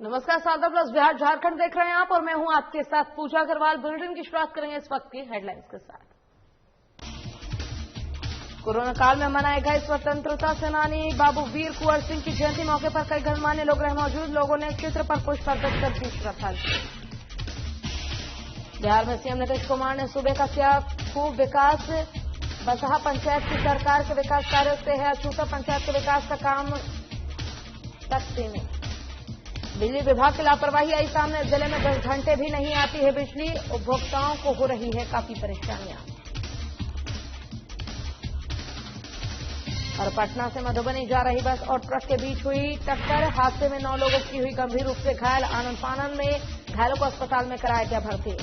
नमस्कार, सादा प्लस बिहार झारखंड देख रहे हैं आप और मैं हूं आपके साथ पूजा अग्रवाल। बुलेटिन की शुरुआत करेंगे इस वक्त की हेडलाइंस के साथ। कोरोना काल में मनाए गए स्वतंत्रता सेनानी बाबू वीर कुंवर सिंह की जयंती मौके पर कई गणमान्य लोग रहे मौजूद। लोगों ने चित्र पर पुष्प अर्पित कर दी श्रद्धांजलि। बिहार में सीएम नीतीश कुमार ने सूबे का किया खूब विकास। बसहा पंचायत की सरकार के विकास कार्यों से है अछूता। पंचायत के विकास का काम तक सीमित। बिजली विभाग की लापरवाही आई सामने। जिले में 10 घंटे भी नहीं आती है बिजली। उपभोक्ताओं को हो रही है काफी परेशानियां। और पटना से मधुबनी जा रही बस और ट्रक के बीच हुई टक्कर। हादसे में 9 लोगों की हुई गंभीर रूप से घायल। आनन फानन में घायलों को अस्पताल में कराया गया भर्ती।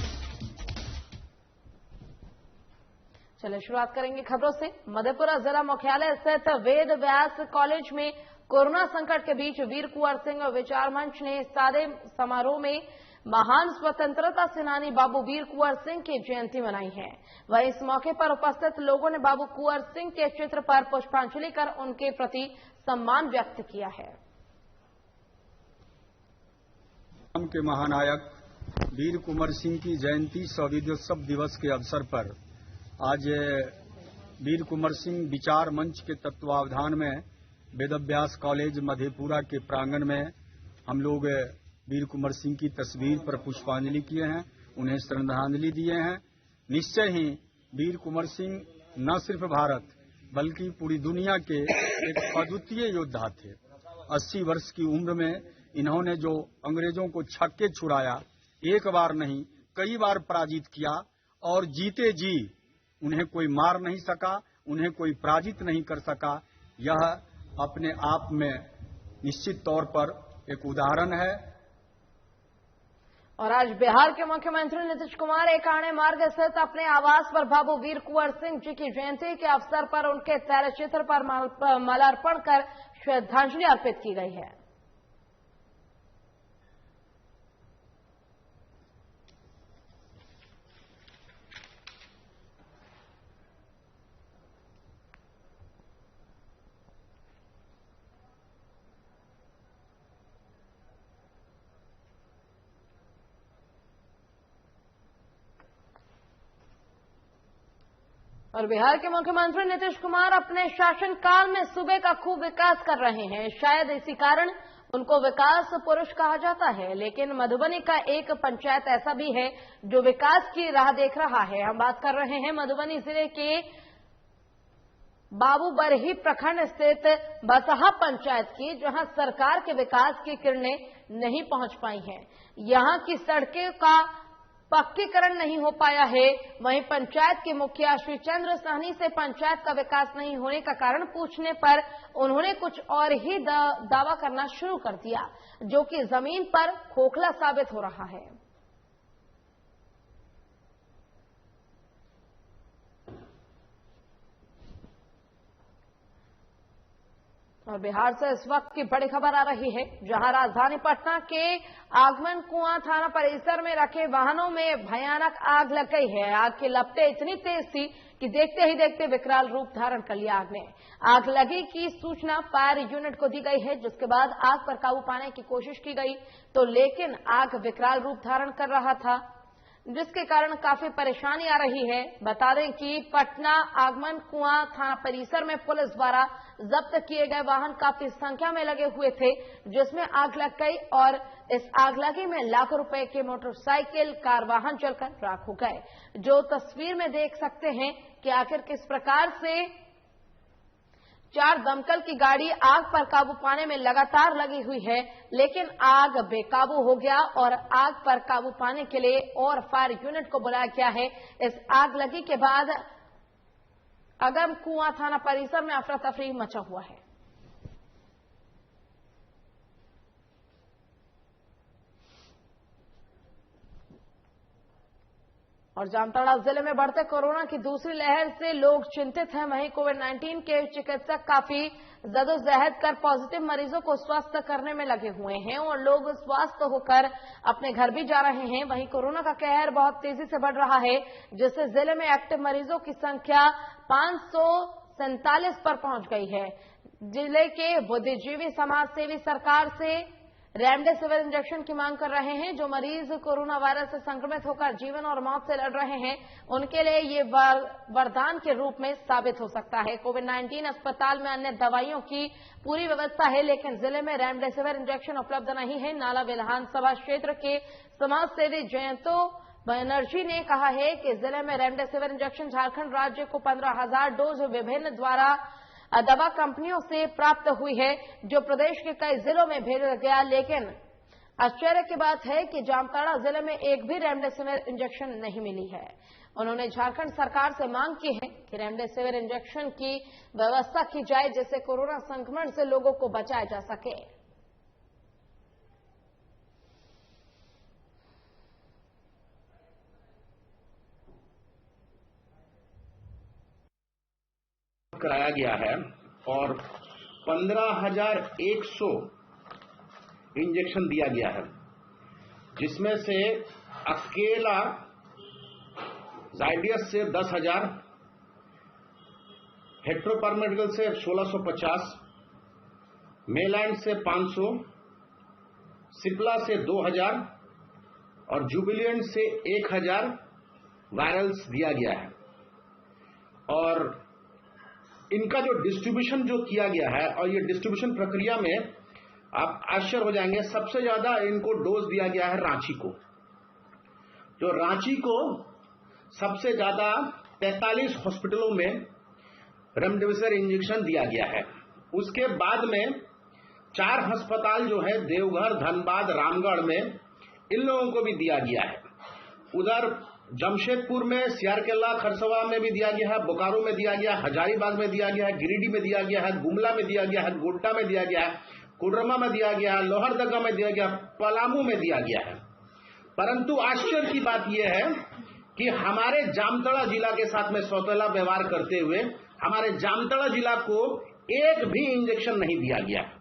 चलिए शुरुआत करेंगे खबरों से। मधेपुरा जिला मुख्यालय स्थित वेद व्यास कॉलेज में कोरोना संकट के बीच वीर कुंवर सिंह विचार मंच ने सादे समारोह में महान स्वतंत्रता सेनानी बाबू वीर कुंवर सिंह की जयंती मनाई है। वहीं इस मौके पर उपस्थित लोगों ने बाबू कुंवर सिंह के चित्र पर पुष्पांजलि कर उनके प्रति सम्मान व्यक्त किया है। के महानायक वीर कुंवर सिंह की जयंती शहीदोत्सव दिवस के अवसर पर आज वीर कुंवर सिंह विचार मंच के तत्वावधान में वेदव्यास कॉलेज मधेपुरा के प्रांगण में हम लोग वीर कुंवर सिंह की तस्वीर पर पुष्पांजलि किए हैं, उन्हें श्रद्धांजलि दिए हैं। निश्चय ही वीर कुंवर सिंह न सिर्फ भारत बल्कि पूरी दुनिया के एक अद्वितीय योद्धा थे। 80 वर्ष की उम्र में इन्होंने जो अंग्रेजों को छक्के छुड़ाया, एक बार नहीं कई बार पराजित किया और जीते जी उन्हें कोई मार नहीं सका, उन्हें कोई पराजित नहीं कर सका। यह अपने आप में निश्चित तौर पर एक उदाहरण है। और आज बिहार के मुख्यमंत्री नीतीश कुमार एकाणे मार्ग स्थित अपने आवास पर बाबू वीर कुंवर सिंह जी की जयंती के अवसर पर उनके तैलचित्र पर माल्यार्पण कर श्रद्धांजलि अर्पित की गई है। और बिहार के मुख्यमंत्री नीतीश कुमार अपने शासनकाल में सूबे का खूब विकास कर रहे हैं। शायद इसी कारण उनको विकास पुरुष कहा जाता है। लेकिन मधुबनी का एक पंचायत ऐसा भी है जो विकास की राह देख रहा है। हम बात कर रहे हैं मधुबनी जिले के बाबूबरही प्रखंड स्थित बसहा पंचायत की, जहां सरकार के विकास की किरणें नहीं पहुंच पाई हैं। यहां की सड़कें का पक्कीकरण नहीं हो पाया है। वहीं पंचायत के मुखिया श्री चंद्र सहनी से पंचायत का विकास नहीं होने का कारण पूछने पर उन्होंने कुछ और ही दावा करना शुरू कर दिया, जो कि जमीन पर खोखला साबित हो रहा है। और बिहार से इस वक्त की बड़ी खबर आ रही है, जहां राजधानी पटना के आगमन कुआं थाना परिसर में रखे वाहनों में भयानक आग लग गई है। आग की लपटें इतनी तेज थी कि देखते ही देखते विकराल रूप धारण कर लिया आग ने। आग लगी की सूचना फायर यूनिट को दी गई है, जिसके बाद आग पर काबू पाने की कोशिश की गई तो लेकिन आग विकराल रूप धारण कर रहा था, जिसके कारण काफी परेशानी आ रही है। बता दें कि पटना आगमन कुआं थाना परिसर में पुलिस द्वारा जब्त किए गए वाहन काफी संख्या में लगे हुए थे, जिसमें आग लग गई और इस आगलगी में लाखों रुपए के मोटरसाइकिल, कार, वाहन जलकर राख हो गए। जो तस्वीर में देख सकते हैं कि आखिर किस प्रकार से 4 दमकल की गाड़ी आग पर काबू पाने में लगातार लगी हुई है, लेकिन आग बेकाबू हो गया और आग पर काबू पाने के लिए और फायर यूनिट को बुलाया गया है। इस आग लगी के बाद आगमन कुआं थाना परिसर में अफरा तफरी मचा हुआ है। और जामताड़ा जिले में बढ़ते कोरोना की दूसरी लहर से लोग चिंतित हैं। वहीं कोविड-19 के चिकित्सक काफी जदोजहद कर पॉजिटिव मरीजों को स्वस्थ करने में लगे हुए हैं और लोग स्वस्थ होकर अपने घर भी जा रहे हैं। वहीं कोरोना का कहर बहुत तेजी से बढ़ रहा है, जिससे जिले में एक्टिव मरीजों की संख्या 547 पर पहुंच गई है। जिले के बुद्धिजीवी समाज सेवी सरकार से रेमडेसिविर इंजेक्शन की मांग कर रहे हैं। जो मरीज कोरोना वायरस से संक्रमित होकर जीवन और मौत से लड़ रहे हैं, उनके लिए ये वरदान के रूप में साबित हो सकता है। कोविड-19 अस्पताल में अन्य दवाइयों की पूरी व्यवस्था है, लेकिन जिले में रेमडेसिविर इंजेक्शन उपलब्ध नहीं है। नाला विधानसभा क्षेत्र के समाज सेवी जयंतो बनर्जी ने कहा है कि जिले में रेमडेसिविर इंजेक्शन झारखंड राज्य को 15,000 डोज विभिन्न द्वारा दवा कंपनियों से प्राप्त हुई है, जो प्रदेश के कई जिलों में भेजा गया। लेकिन आश्चर्य की बात है कि जामताड़ा जिले में एक भी रेमडेसिविर इंजेक्शन नहीं मिली है। उन्होंने झारखंड सरकार से मांग की है कि रेमडेसिविर इंजेक्शन की व्यवस्था की जाए, जिससे कोरोना संक्रमण से लोगों को बचाया जा सके। कराया गया है और 15,100 इंजेक्शन दिया गया है, जिसमें से अकेला जाइडियस से 10,000, हेट्रोपार्मेडिकल से 1,650, मेलैंड से 500, सिप्ला से 2,000 और जुबिलिएंट से 1,000 वायरल्स दिया गया है। और इनका जो डिस्ट्रीब्यूशन जो किया गया है, और ये डिस्ट्रीब्यूशन प्रक्रिया में आप आश्चर्य हो जाएंगे, सबसे ज्यादा इनको डोज दिया गया है रांची को। जो रांची को सबसे ज्यादा 43 हॉस्पिटलों में रेमडेसिविर इंजेक्शन दिया गया है। उसके बाद में 4 अस्पताल जो है देवघर, धनबाद, रामगढ़ में, इन लोगों को भी दिया गया है। उधर जमशेदपुर में, सियारकेला, खरसवा में भी दिया गया है, बोकारो में दिया गया है, हजारीबाग में दिया गया है, गिरिडीह में दिया गया है, गुमला में दिया गया है, गोड्डा में दिया गया है, कोडरमा में दिया गया है, लोहरदगा में दिया गया, पलामू में दिया गया है। परंतु आश्चर्य की बात यह है कि हमारे जामताड़ा जिला के साथ में सौतेला व्यवहार करते हुए हमारे जामताड़ा जिला को एक भी इंजेक्शन नहीं दिया गया।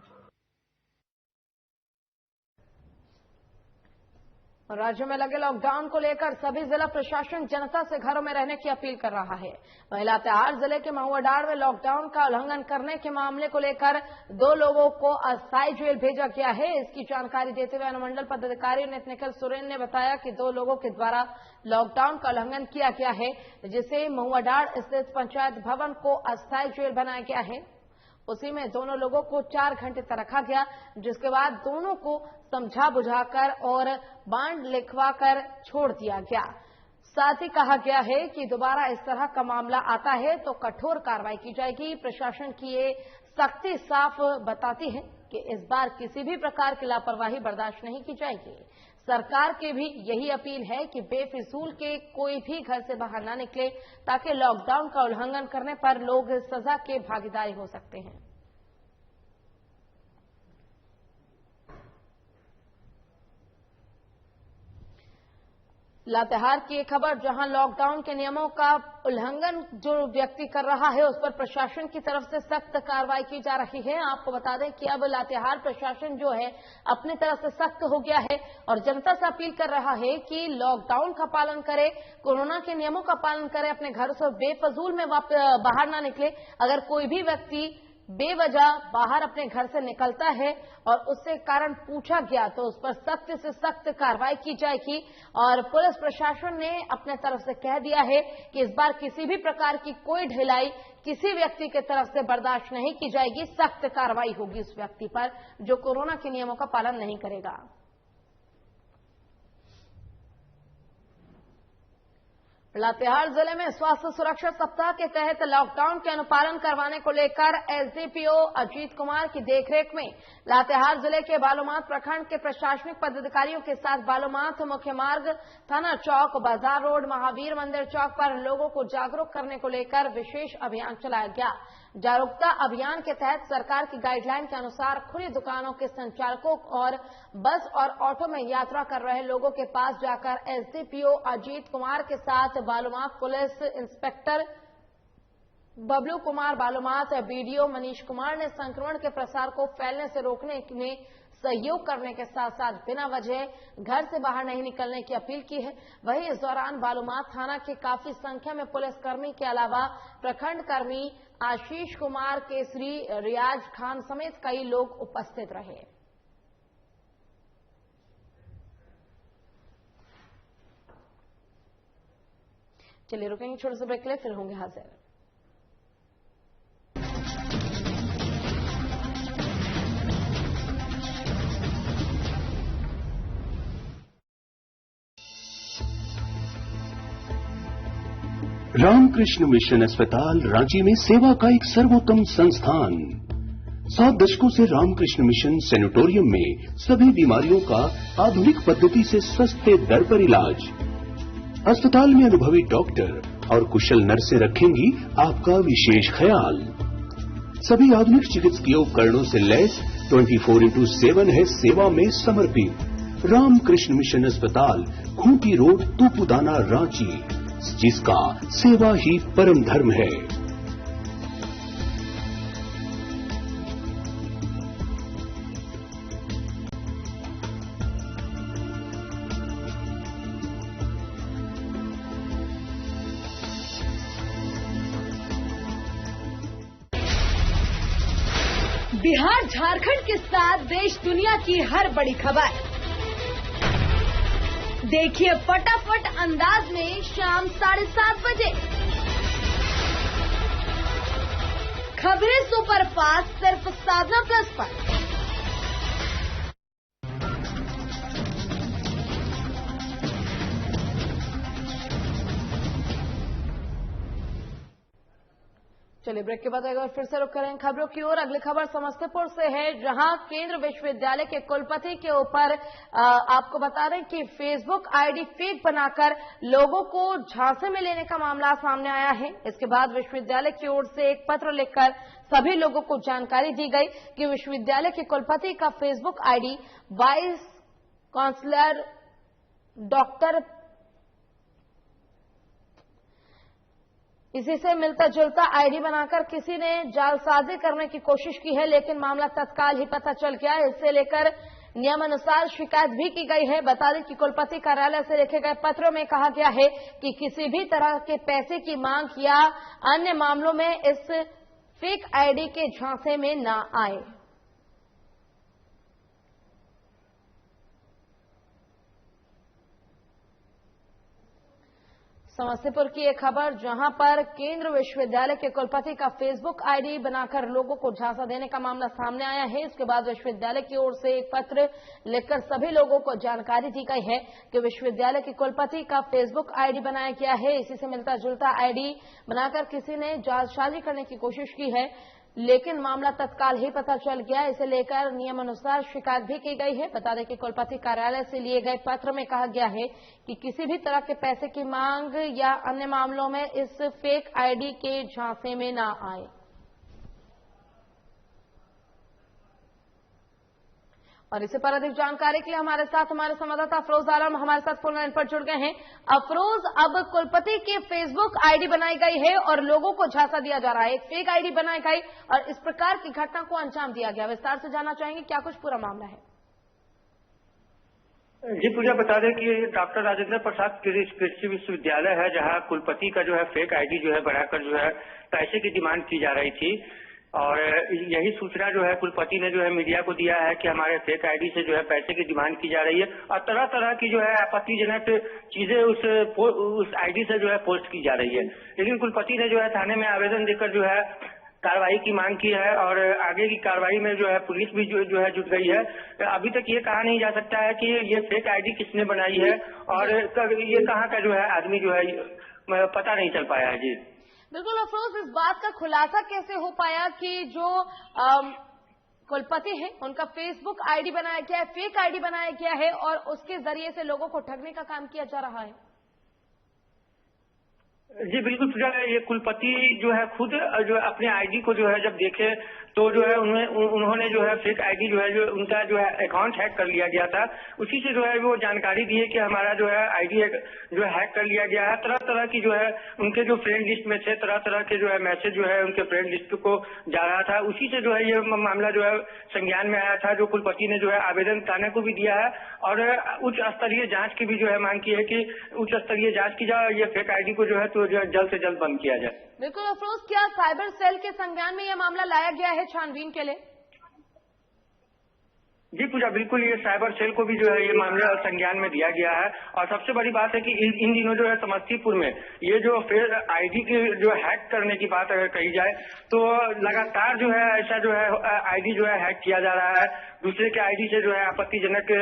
राज्य में लगे लॉकडाउन को लेकर सभी जिला प्रशासन जनता से घरों में रहने की अपील कर रहा है। वहीं लातेहार जिले के महुआडांड़ में लॉकडाउन का उल्लंघन करने के मामले को लेकर 2 लोगों को अस्थायी जेल भेजा गया है। इसकी जानकारी देते हुए अनुमंडल पदाधिकारी नितिन सोरेन ने बताया कि 2 लोगों के द्वारा लॉकडाउन का उल्लंघन किया गया है, जिसे महुआडांड़ स्थित पंचायत भवन को अस्थायी जेल बनाया गया है। उसी में दोनों लोगों को 4 घंटे तक रखा गया, जिसके बाद दोनों को समझा बुझाकर और बांड लिखवाकर छोड़ दिया गया। साथ ही कहा गया है कि दोबारा इस तरह का मामला आता है तो कठोर कार्रवाई की जाएगी। प्रशासन की ये सख्ती साफ बताती है कि इस बार किसी भी प्रकार की लापरवाही बर्दाश्त नहीं की जाएगी। सरकार की भी यही अपील है कि बेफिजूल के कोई भी घर से बाहर न निकले, ताकि लॉकडाउन का उल्लंघन करने पर लोग सजा के भागीदारी हो सकते हैं। लातेहार की एक खबर, जहां लॉकडाउन के नियमों का उल्लंघन जो व्यक्ति कर रहा है उस पर प्रशासन की तरफ से सख्त कार्रवाई की जा रही है। आपको बता दें कि अब लातेहार प्रशासन जो है अपनी तरफ से सख्त हो गया है और जनता से अपील कर रहा है कि लॉकडाउन का पालन करे, कोरोना के नियमों का पालन करे, अपने घर से बेफजूल में बाहर ना निकले। अगर कोई भी व्यक्ति बेवजह बाहर अपने घर से निकलता है और उससे कारण पूछा गया तो उस पर सख्त से सख्त कार्रवाई की जाएगी। और पुलिस प्रशासन ने अपने तरफ से कह दिया है कि इस बार किसी भी प्रकार की कोई ढिलाई किसी व्यक्ति की तरफ से बर्दाश्त नहीं की जाएगी। सख्त कार्रवाई होगी उस व्यक्ति पर जो कोरोना के नियमों का पालन नहीं करेगा। लातेहार जिले में स्वास्थ्य सुरक्षा सप्ताह के तहत लॉकडाउन के अनुपालन करवाने को लेकर एसडीपीओ अजीत कुमार की देखरेख में लातेहार जिले के बालूमाथ प्रखंड के प्रशासनिक पदाधिकारियों के साथ बालूमाथ मुख्य मार्ग, थाना चौक, बाजार रोड, महावीर मंदिर चौक पर लोगों को जागरूक करने को लेकर विशेष अभियान चलाया गया। जागरूकता अभियान के तहत सरकार की गाइडलाइन के अनुसार खुली दुकानों के संचालकों और बस और ऑटो में यात्रा कर रहे लोगों के पास जाकर एसडीपीओ अजीत कुमार के साथ Balumath police inspector Bablu Kumar, Balumath BDO Manish Kumar ने संक्रमण के प्रसार को फैलने से रोकने में सहयोग करने के साथ साथ बिना वजह घर से बाहर नहीं निकलने की अपील की है। वहीं इस दौरान बालूमाथ थाना के काफी संख्या में पुलिसकर्मी के अलावा प्रखंड कर्मी आशीष कुमार, केसरी, रियाज खान समेत कई लोग उपस्थित रहे। चलिए रुकेंगे छोटे से ब्रेक के लिए, फिर होंगे हाजिर। रामकृष्ण मिशन अस्पताल रांची में सेवा का एक सर्वोत्तम संस्थान। 7 दशकों से रामकृष्ण मिशन सैनिटोरियम में सभी बीमारियों का आधुनिक पद्धति से सस्ते दर पर इलाज। अस्पताल में अनुभवी डॉक्टर और कुशल नर्सें रखेंगी आपका विशेष ख्याल। सभी आधुनिक चिकित्सकीय उपकरणों से लैस 24x7 है सेवा में समर्पित। रामकृष्ण मिशन अस्पताल, खूंटी रोड, तूपुदाना, रांची, जिसका सेवा ही परम धर्म है। बिहार झारखंड के साथ देश दुनिया की हर बड़ी खबर देखिए फटाफट अंदाज में शाम 7:30 बजे। खबरें सुपरफास्ट सिर्फ साधना प्लस पर। चलिए ब्रेक के बाद एक बार फिर से रुक करें खबरों की ओर। अगली खबर समस्तीपुर से है, जहां केंद्र विश्वविद्यालय के कुलपति के ऊपर आपको बता दें कि फेसबुक आईडी फेक बनाकर लोगों को झांसे में लेने का मामला सामने आया है। इसके बाद विश्वविद्यालय की ओर से एक पत्र लिखकर सभी लोगों को जानकारी दी गई कि विश्वविद्यालय के कुलपति का Facebook ID vice counsellor doctor इसी से मिलता जुलता आईडी बनाकर किसी ने जालसाजी करने की कोशिश की है, लेकिन मामला तत्काल ही पता चल गया। इससे लेकर नियमानुसार शिकायत भी की गई है। बता दें कि कुलपति कार्यालय से लिखे गए पत्र में कहा गया है कि किसी भी तरह के पैसे की मांग या अन्य मामलों में इस फेक आईडी के झांसे में न आए। समस्तीपुर की एक खबर, जहां पर केंद्र विश्वविद्यालय के कुलपति का फेसबुक आईडी बनाकर लोगों को झांसा देने का मामला सामने आया है। इसके बाद विश्वविद्यालय की ओर से एक पत्र लिखकर सभी लोगों को जानकारी दी गई है कि विश्वविद्यालय के कुलपति का फेसबुक आईडी बनाया गया है। इसी से मिलता जुलता आईडी बनाकर किसी ने जालसाजी करने की कोशिश की है, लेकिन मामला तत्काल ही पता चल गया। इसे लेकर नियमानुसार शिकायत भी की गई है। बता दें कि कुलपति कार्यालय से लिए गए पत्र में कहा गया है कि किसी भी तरह के पैसे की मांग या अन्य मामलों में इस फेक आईडी के झांसे में न आए। और इसी पर अधिक जानकारी के लिए हमारे संवाददाता अफरोज आलम हमारे साथ फोन लाइन पर जुड़ गए हैं। अफरोज, अब कुलपति की फेसबुक आईडी बनाई गई है और लोगों को झांसा दिया जा रहा है, एक फेक आईडी बनाई गई और इस प्रकार की घटना को अंजाम दिया गया। विस्तार से जानना चाहेंगे क्या कुछ पूरा मामला है? जी पूजा, बता दें कि डॉक्टर राजेंद्र प्रसाद कृषि विश्वविद्यालय है, जहां कुलपति का जो है फेक आईडी जो है बनाकर जो है पैसे की डिमांड की जा रही थी। और यही सूचना जो है कुलपति ने जो है मीडिया को दिया है कि हमारे फेक आईडी से जो है पैसे की डिमांड की जा रही है और तरह तरह की जो है आपत्तिजनक चीजें उस आईडी से जो है पोस्ट की जा रही है। लेकिन कुलपति ने जो है थाने में आवेदन देकर जो है कार्रवाई की मांग की है और आगे की कार्रवाई में जो है पुलिस भी जो है जुट गई है। अभी तक ये कहा नहीं जा सकता है कि ये फेक आईडी किसने बनाई है और ये कहाँ का जो है आदमी जो है पता नहीं चल पाया है। जी बिल्कुल अफरोज, इस बात का खुलासा कैसे हो पाया कि जो कुलपति है उनका फेसबुक आईडी बनाया गया है, फेक आईडी बनाया गया है और उसके जरिए से लोगों को ठगने का काम किया जा रहा है? जी बिल्कुल, ये कुलपति जो है खुद जो अपने आईडी को जो है जब देखे तो जो है उन्होंने जो है फेक आईडी जो है जो उनका जो है अकाउंट हैक कर लिया गया था। उसी से जो है वो जानकारी दी है कि हमारा जो है आईडी जो है हैक कर लिया गया है। तरह तरह की जो है उनके जो फ्रेंड लिस्ट में थे, तरह तरह के जो है मैसेज जो है उनके फ्रेंड लिस्ट को जा रहा था। उसी से जो है ये मामला जो है संज्ञान में आया था, जो कुलपति ने जो है आवेदन थाने को भी दिया है और उच्च स्तरीय जांच की भी जो है मांग की है कि उच्च स्तरीय जांच की जाए, ये फेक आईडी को जो है तो जल्द से जल्द बंद किया जाए। बिल्कुल अफरोज, क्या साइबर सेल के संज्ञान में यह मामला लाया गया है छानबीन के लिए? जी पूजा, बिल्कुल ये साइबर सेल को भी जो है ये मामला संज्ञान में दिया गया है। और सबसे बड़ी बात है कि इन दिनों जो है समस्तीपुर में ये जो फेक आईडी की जो हैक करने की बात अगर कही जाए तो लगातार जो है ऐसा जो है आईडी जो है हैक किया जा रहा है, दूसरे के आईडी से जो है आपत्तिजनक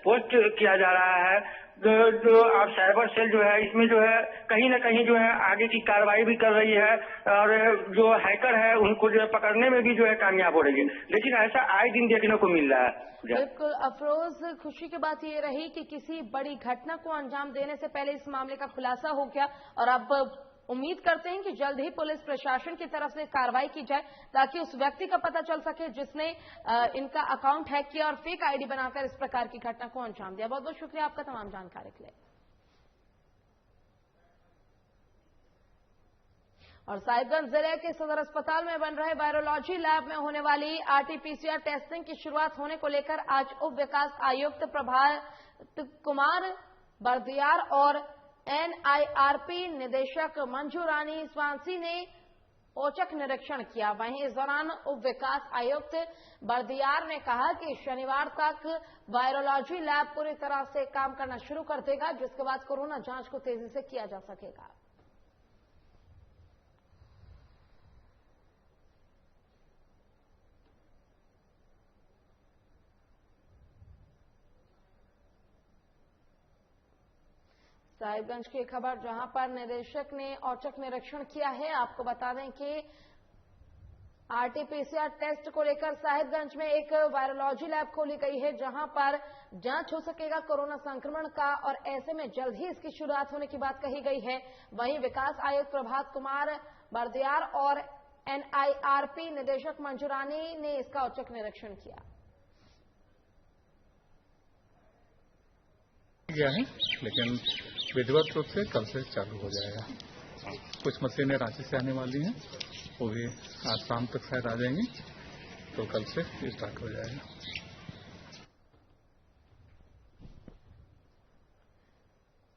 पोस्ट किया जा रहा है। जो आप साइबर सेल जो है इसमें जो है कहीं ना कहीं जो है आगे की कार्रवाई भी कर रही है और जो हैकर है उनको जो है पकड़ने में भी जो है कामयाब हो रही है, लेकिन ऐसा आए दिन देखने को मिल रहा है। बिल्कुल अफरोज, खुशी की बात ये रही कि किसी बड़ी घटना को अंजाम देने से पहले इस मामले का खुलासा हो गया और अब उम्मीद करते हैं कि जल्द ही पुलिस प्रशासन की तरफ से कार्रवाई की जाए ताकि उस व्यक्ति का पता चल सके जिसने इनका अकाउंट हैक किया और फेक आईडी बनाकर इस प्रकार की घटना को अंजाम दिया। बहुत बहुत शुक्रिया आपका तमाम जानकारी के लिए। और साहिबगंज जिले के सदर अस्पताल में बन रहे वायरोलॉजी लैब में होने वाली आरटीपीसीआर टेस्टिंग की शुरुआत होने को लेकर आज उप विकास आयुक्त प्रभात कुमार बर्दियार और एनआईआरपी निदेशक मंजू रानी स्वांसी ने औचक निरीक्षण किया। वहीं इस दौरान उप विकास आयुक्त बर्दियार ने कहा कि शनिवार तक वायरोलॉजी लैब पूरी तरह से काम करना शुरू कर देगा, जिसके बाद कोरोना जांच को तेजी से किया जा सकेगा। साहिबगंज की खबर जहां पर निदेशक ने औचक निरीक्षण किया है। आपको बता दें कि आरटीपीसीआर टेस्ट को लेकर साहिबगंज में एक वायरोलॉजी लैब खोली गई है जहां पर जांच हो सकेगा कोरोना संक्रमण का और ऐसे में जल्द ही इसकी शुरुआत होने की बात कही गई है। वहीं विकास आयुक्त प्रभात कुमार बर्दियार और एनआईआरपी निदेशक मंजू रानी ने इसका औचक निरीक्षण किया है, लेकिन विधिवत रूप से कल से चालू हो जाएगा। कुछ मशीनें रांची से आने वाली हैं, वो भी आज शाम तक शायद आ जाएंगी, तो कल से स्टार्ट हो जाएगा।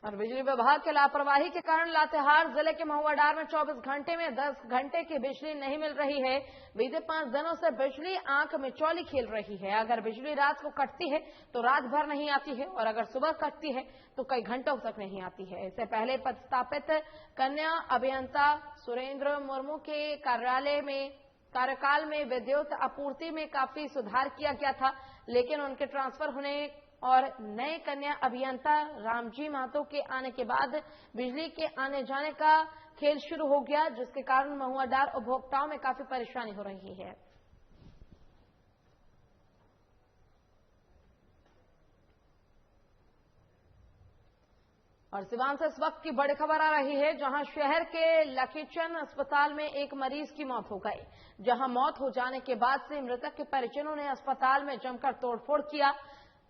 और बिजली विभाग के लापरवाही के कारण लातेहार जिले के महुआडार में 24 घंटे में 10 घंटे की बिजली नहीं मिल रही है। बीते 5 दिनों से बिजली आंख में चौली खेल रही है। अगर बिजली रात को कटती है तो रात भर नहीं आती है और अगर सुबह कटती है तो कई घंटों तक नहीं आती है। इससे पहले पदस्थापित कन्या अभियंता सुरेंद्र मुर्मू के कार्यकाल में विद्युत आपूर्ति में काफी सुधार किया गया था, लेकिन उनके ट्रांसफर होने और नए कन्या अभियंता रामजी महतो के आने के बाद बिजली के आने जाने का खेल शुरू हो गया, जिसके कारण महुआडार उपभोक्ताओं में काफी परेशानी हो रही है। और सिवान से इस वक्त की बड़ी खबर आ रही है, जहां शहर के लकीचंद अस्पताल में एक मरीज की मौत हो गई। जहां मौत हो जाने के बाद से मृतक के परिजनों ने अस्पताल में जमकर तोड़फोड़ किया।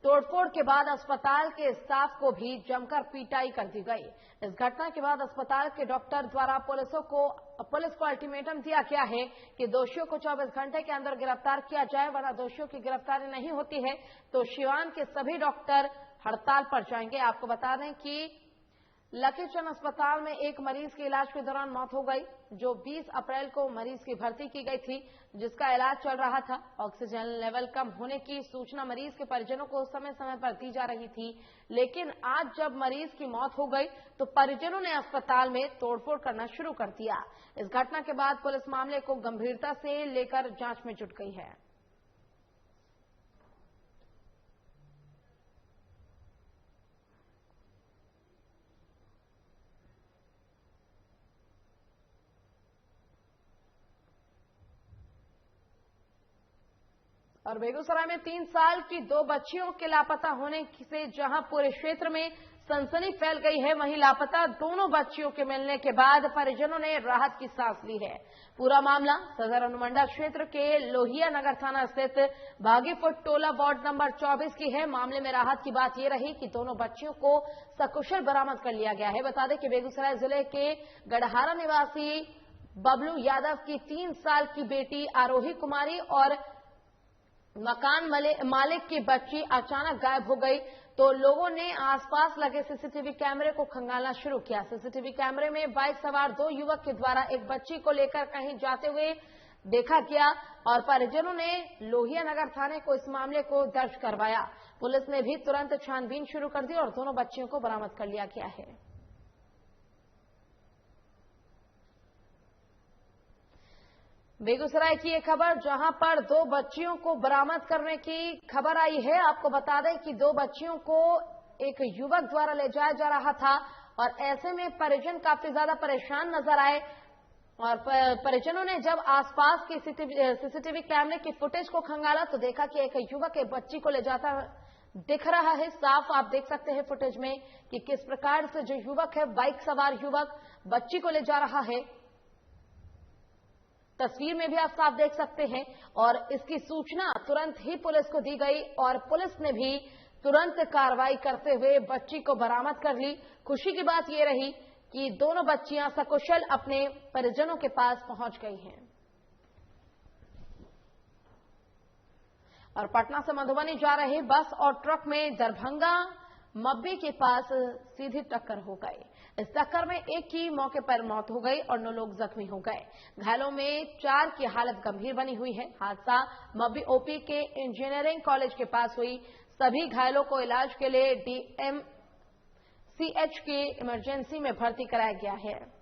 तोड़फोड़ के बाद अस्पताल के स्टाफ को भी जमकर पिटाई कर दी गई। इस घटना के बाद अस्पताल के डॉक्टर द्वारा पुलिस को अल्टीमेटम दिया गया है कि दोषियों को 24 घंटे के अंदर गिरफ्तार किया जाए, वरना दोषियों की गिरफ्तारी नहीं होती है तो सिवान के सभी डॉक्टर हड़ताल पर जाएंगे। आपको बता दें कि लकीचंद अस्पताल में एक मरीज की इलाज के दौरान मौत हो गई, जो 20 अप्रैल को मरीज की भर्ती की गई थी, जिसका इलाज चल रहा था। ऑक्सीजन लेवल कम होने की सूचना मरीज के परिजनों को समय समय पर दी जा रही थी, लेकिन आज जब मरीज की मौत हो गई तो परिजनों ने अस्पताल में तोड़फोड़ करना शुरू कर दिया। इस घटना के बाद पुलिस मामले को गंभीरता से लेकर जांच में जुट गई है। और बेगूसराय में 3 साल की 2 बच्चियों के लापता होने से जहां पूरे क्षेत्र में सनसनी फैल गई है, वहीं लापता दोनों बच्चियों के मिलने के बाद परिजनों ने राहत की सांस ली है। पूरा मामला सदर अनुमंडल क्षेत्र के लोहिया नगर थाना स्थित भागीफुट टोला वार्ड नंबर 24 की है। मामले में राहत की बात यह रही कि दोनों बच्चियों को सकुशल बरामद कर लिया गया है। बता दें कि बेगूसराय जिले के गढ़हारा निवासी बबलू यादव की 3 साल की बेटी आरोही कुमारी और मकान मालिक की बच्ची अचानक गायब हो गई, तो लोगों ने आसपास लगे सीसीटीवी कैमरे को खंगालना शुरू किया। सीसीटीवी कैमरे में बाइक सवार 2 युवक के द्वारा एक बच्ची को लेकर कहीं जाते हुए देखा गया और परिजनों ने लोहिया नगर थाने को इस मामले को दर्ज करवाया। पुलिस ने भी तुरंत छानबीन शुरू कर दी और दोनों बच्चियों को बरामद कर लिया गया है। बेगूसराय की एक खबर, जहां पर 2 बच्चियों को बरामद करने की खबर आई है। आपको बता दें कि 2 बच्चियों को एक युवक द्वारा ले जाया जा रहा था और ऐसे में परिजन काफी ज्यादा परेशान नजर आए और परिजनों ने जब आसपास की सीसीटीवी कैमरे की फुटेज को खंगाला तो देखा कि एक युवक एक बच्ची को ले जाता दिख रहा है। साफ आप देख सकते हैं फुटेज में कि किस प्रकार से जो युवक है, बाइक सवार युवक बच्ची को ले जा रहा है। तस्वीर में भी आप साफ देख सकते हैं और इसकी सूचना तुरंत ही पुलिस को दी गई और पुलिस ने भी तुरंत कार्रवाई करते हुए बच्ची को बरामद कर ली। खुशी की बात यह रही कि दोनों बच्चियां सकुशल अपने परिजनों के पास पहुंच गई हैं। और पटना से मधुबनी जा रहे बस और ट्रक में दरभंगा मब्बी के पास सीधी टक्कर हो गई। इस टक्कर में एक की मौके पर मौत हो गई और 9 लोग जख्मी हो गए। घायलों में 4 की हालत गंभीर बनी हुई है। हादसा मब्बी ओपी के इंजीनियरिंग कॉलेज के पास हुई। सभी घायलों को इलाज के लिए DMCH की इमरजेंसी में भर्ती कराया गया है।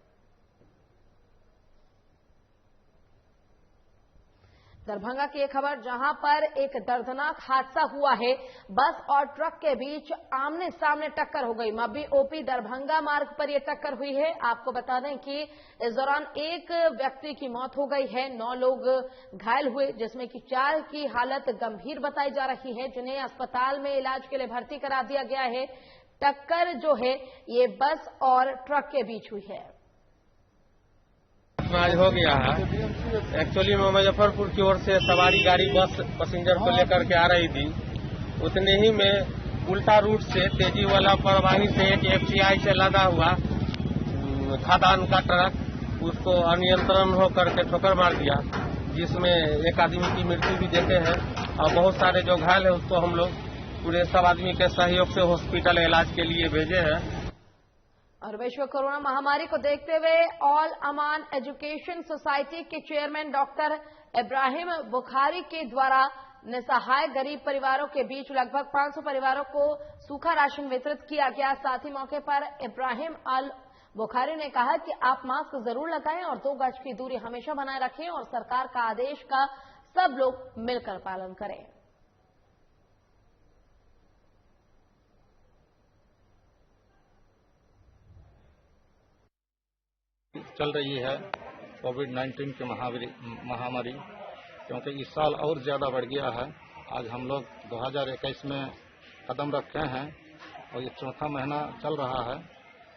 दरभंगा की एक खबर, जहां पर एक दर्दनाक हादसा हुआ है। बस और ट्रक के बीच आमने सामने टक्कर हो गई। मब्बी ओपी दरभंगा मार्ग पर यह टक्कर हुई है। आपको बता दें कि इस दौरान एक व्यक्ति की मौत हो गई है, 9 लोग घायल हुए, जिसमें कि 4 की हालत गंभीर बताई जा रही है, जिन्हें अस्पताल में इलाज के लिए भर्ती करा दिया गया है। टक्कर जो है ये बस और ट्रक के बीच हुई है। आज हो गया है। एक्चुअली मैं मुजफ्फरपुर की ओर से सवारी गाड़ी बस पैसेंजर को लेकर के आ रही थी। उतने ही में उल्टा रूट से तेजी वाला परवाही से एक FCI से लदा हुआ खदान का ट्रक उसको अनियंत्रण होकर के ठोकर मार दिया, जिसमें एक आदमी की मृत्यु भी देते हैं और बहुत सारे जो घायल है उसको हम लोग पूरे सब आदमी के सहयोग से हॉस्पिटल इलाज के लिए भेजे हैं। और विश्व कोरोना महामारी को देखते हुए ऑल अमान एजुकेशन सोसाइटी के चेयरमैन डॉक्टर इब्राहिम बुखारी के द्वारा निसहाय गरीब परिवारों के बीच लगभग 500 परिवारों को सूखा राशन वितरित किया गया। साथ ही मौके पर इब्राहिम अल बुखारी ने कहा कि आप मास्क जरूर लगाएं और 2 गज की दूरी हमेशा बनाए रखें और सरकार का आदेश का सब लोग मिलकर पालन करें। चल रही है कोविड-19 की महामारी, क्योंकि इस साल और ज्यादा बढ़ गया है। आज हम लोग 2021 में कदम रखे हैं और ये 4था महीना चल रहा है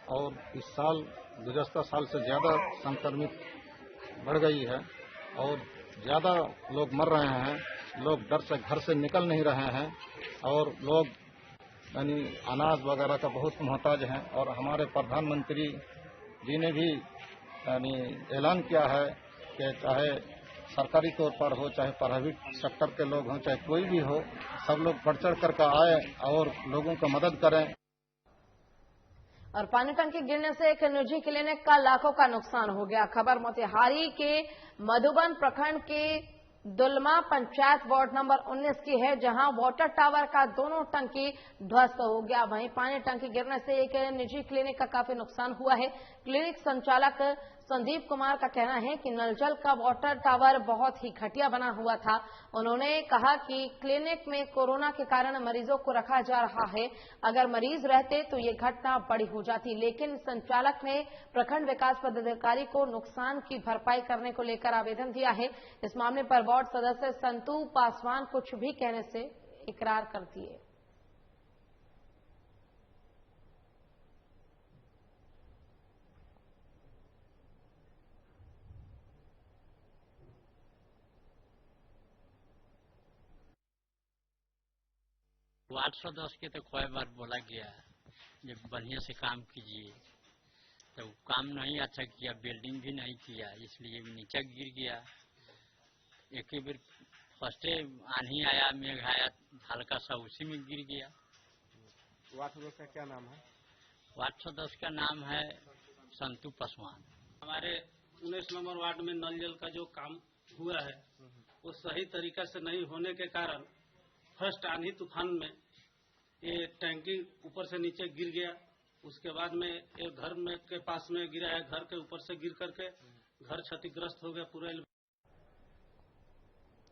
और इस साल गुज़श्ता साल से ज्यादा संक्रमित बढ़ गई है और ज्यादा लोग मर रहे हैं। लोग डर से घर से निकल नहीं रहे हैं और लोग यानी अनाज वगैरह का बहुत मोहताज हैं। और हमारे प्रधानमंत्री जी ने भी यानी ऐलान किया है कि चाहे सरकारी तौर पर हो, चाहे प्राइवेट सेक्टर के लोग हों, चाहे कोई भी हो, सब लोग बढ़ चढ़ कर आए और लोगों को मदद करें। और पानी टंकी गिरने से एक निजी क्लिनिक का लाखों का नुकसान हो गया। खबर मोतिहारी के मधुबन प्रखंड के दुलमा पंचायत वार्ड नंबर 19 की है, जहां वाटर टावर का दोनों टंकी ध्वस्त हो गया। वहीं पानी टंकी गिरने से एक निजी क्लिनिक का काफी नुकसान हुआ है। क्लिनिक संचालक संदीप कुमार का कहना है कि नलजल का वाटर टावर बहुत ही घटिया बना हुआ था। उन्होंने कहा कि क्लिनिक में कोरोना के कारण मरीजों को रखा जा रहा है। अगर मरीज रहते तो ये घटना बड़ी हो जाती, लेकिन संचालक ने प्रखंड विकास पदाधिकारी को नुकसान की भरपाई करने को लेकर आवेदन दिया है। इस मामले पर वार्ड सदस्य संतू पासवान कुछ भी कहने से इकरार कर दिए। वार्ड सदस्य के तो कई बार बोला गया जब बढ़िया से काम कीजिए, तो काम नहीं अच्छा किया, बिल्डिंग भी नहीं किया, इसलिए नीचे गिर गया। एक ही बार फर्स्टे आंधी आया, मेघ आया हल्का सा, उसी में गिर गया। वार्ड सदस्य का क्या नाम है? वार्ड सदस्य का नाम है संतू पासवान। हमारे 19 नंबर वार्ड में नल जल का जो काम हुआ है वो सही तरीका से नहीं होने के कारण फर्स्ट आंधी तूफान में ये टैंकी ऊपर से नीचे गिर गया। उसके बाद में एक घर में के पास में गिरा है, घर के ऊपर से गिर करके घर क्षतिग्रस्त हो गया पूरा।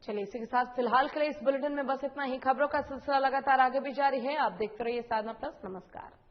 चलिए इसी के साथ फिलहाल के लिए इस बुलेटिन में बस इतना ही। खबरों का सिलसिला लगातार आगे भी जारी है। आप देखते रहिए साधना प्लस। नमस्कार।